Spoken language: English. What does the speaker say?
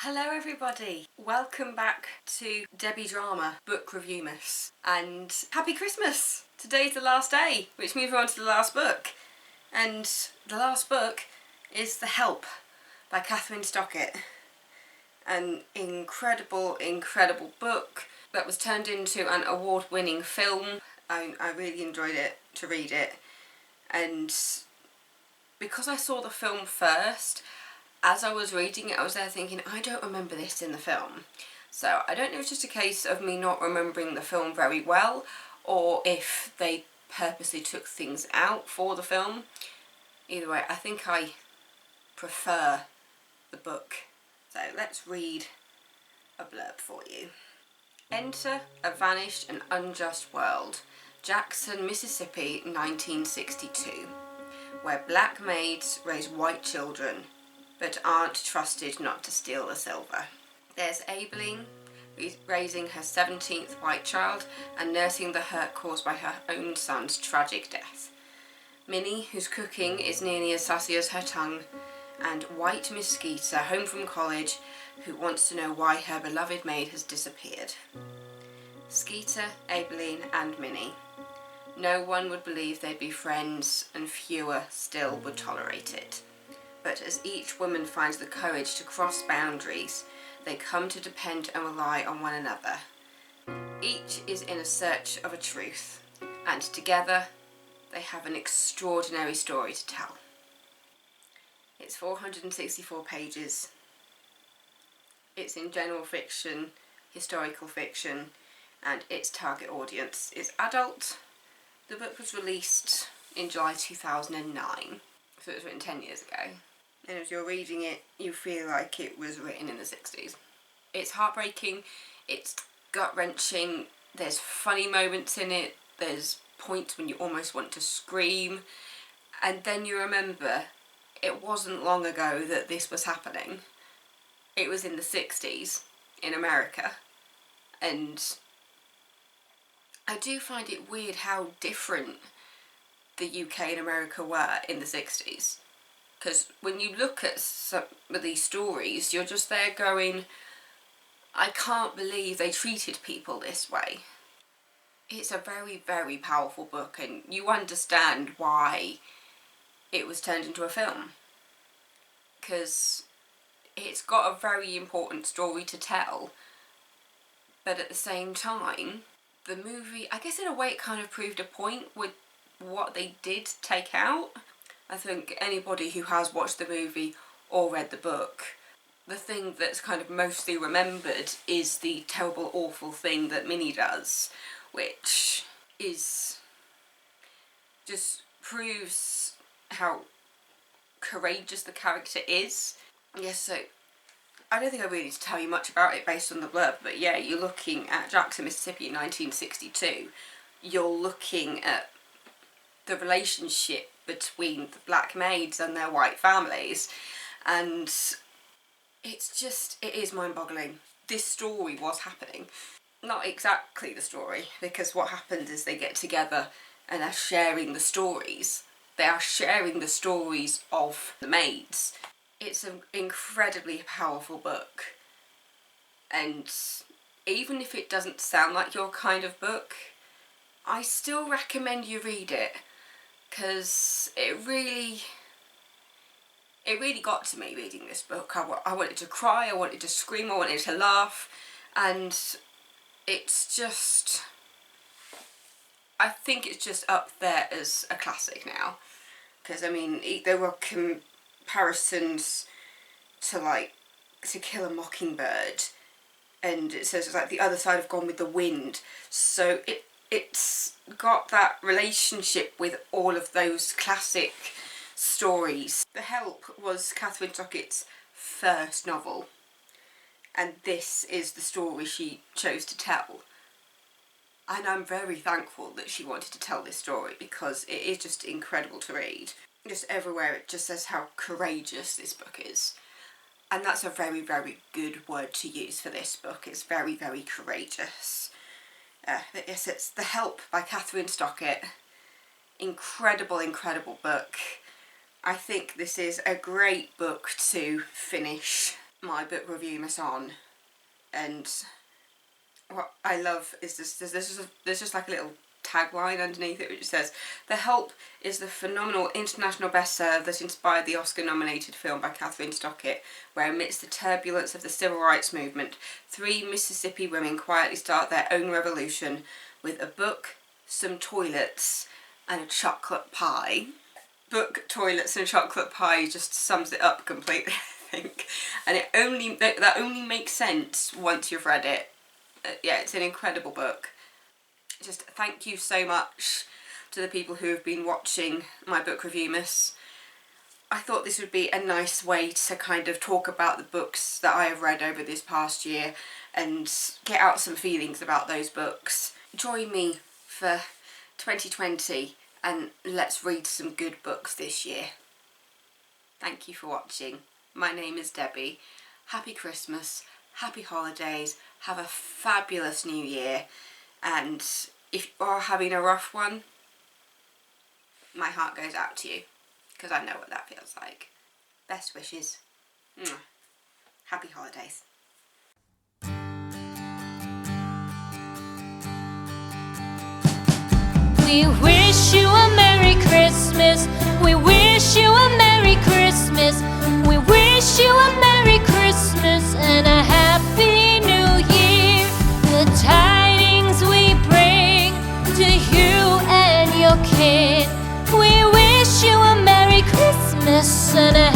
Hello everybody, welcome back to Debbie Drama Book Reviewmas and happy Christmas! Today's the last day, which means we're on to the last book, and the last book is The Help by Kathryn Stockett. An incredible book that was turned into an award-winning film. I really enjoyed it to read it, and because I saw the film first, as I was reading it, I was there thinking, I don't remember this in the film. So I don't know if it's just a case of me not remembering the film very well, or if they purposely took things out for the film. Either way, I think I prefer the book. So let's read a blurb for you. Enter a vanished and unjust world. Jackson, Mississippi, 1962. Where black maids raise white children, but aren't trusted not to steal the silver. There's Aibileen, raising her 17th white child and nursing the hurt caused by her own son's tragic death. Minnie, whose cooking is nearly as sassy as her tongue, and white Miss Skeeter, home from college, who wants to know why her beloved maid has disappeared. Skeeter, Aibileen, and Minnie. No one would believe they'd be friends, and fewer still would tolerate it. But as each woman finds the courage to cross boundaries, they come to depend and rely on one another. Each is in a search of a truth, and together they have an extraordinary story to tell. It's 464 pages. It's in general fiction, historical fiction, and its target audience is adult. The book was released in July 2009, so it was written 10 years ago. And as you're reading it, you feel like it was written in the 60s. It's heartbreaking, it's gut-wrenching, there's funny moments in it, there's points when you almost want to scream, and then you remember it wasn't long ago that this was happening. It was in the 60s in America, and I do find it weird how different the UK and America were in the 60s. Because when you look at some of these stories, you're just there going, I can't believe they treated people this way. It's a very powerful book, and you understand why it was turned into a film. Because it's got a very important story to tell, but at the same time, the movie, I guess in a way it kind of proved a point with what they did take out. I think anybody who has watched the movie or read the book, the thing that's kind of mostly remembered is the terrible, awful thing that Minnie does, which is just proves how courageous the character is. Yes, so I don't think I really need to tell you much about it based on the blurb, but yeah, you're looking at Jackson, Mississippi in 1962. You're looking at the relationship between the black maids and their white families, and it is mind-boggling. This story was happening. Not exactly the story, because what happens is they get together and are sharing the stories. They are sharing the stories of the maids. It's an incredibly powerful book, and even if it doesn't sound like your kind of book, I still recommend you read it, because it really got to me reading this book. I wanted to cry, I wanted to scream, I wanted to laugh, and it's just, I think it's just up there as a classic now. Because I mean, there were comparisons to like To Kill a Mockingbird, and it says it's like The Other Side of Gone with the Wind, so it's got that relationship with all of those classic stories. The Help was Kathryn Stockett's first novel, and this is the story she chose to tell. And I'm very thankful that she wanted to tell this story, because it is just incredible to read. Just everywhere it just says how courageous this book is. And that's a very good word to use for this book. It's very courageous. But yes, it's The Help by Kathryn Stockett. Incredible book. I think this is a great book to finish my Book Reviewmas on, and what I love is there's just like a little tagline underneath it which says, "The Help is the phenomenal international bestseller that inspired the Oscar-nominated film by Kathryn Stockett, where amidst the turbulence of the civil rights movement, 3 Mississippi women quietly start their own revolution with a book, some toilets, and a chocolate pie." Book, toilets, and a chocolate pie just sums it up completely, I think. And that only makes sense once you've read it. Yeah, it's an incredible book. Just thank you so much to the people who have been watching my Book Reviewmas. I thought this would be a nice way to kind of talk about the books that I have read over this past year and get out some feelings about those books. Join me for 2020 and let's read some good books this year. Thank you for watching. My name is Debbie. Happy Christmas, happy holidays, have a fabulous new year, and if you are having a rough one, my heart goes out to you, because I know what that feels like. Best wishes. Mwah. Happy holidays. We wish you a Merry Christmas. We wish you a Merry Christmas. We wish you a Merry Christmas and a Happy New Year. The tidings we bring to you and your kin. We wish you a Merry Christmas and a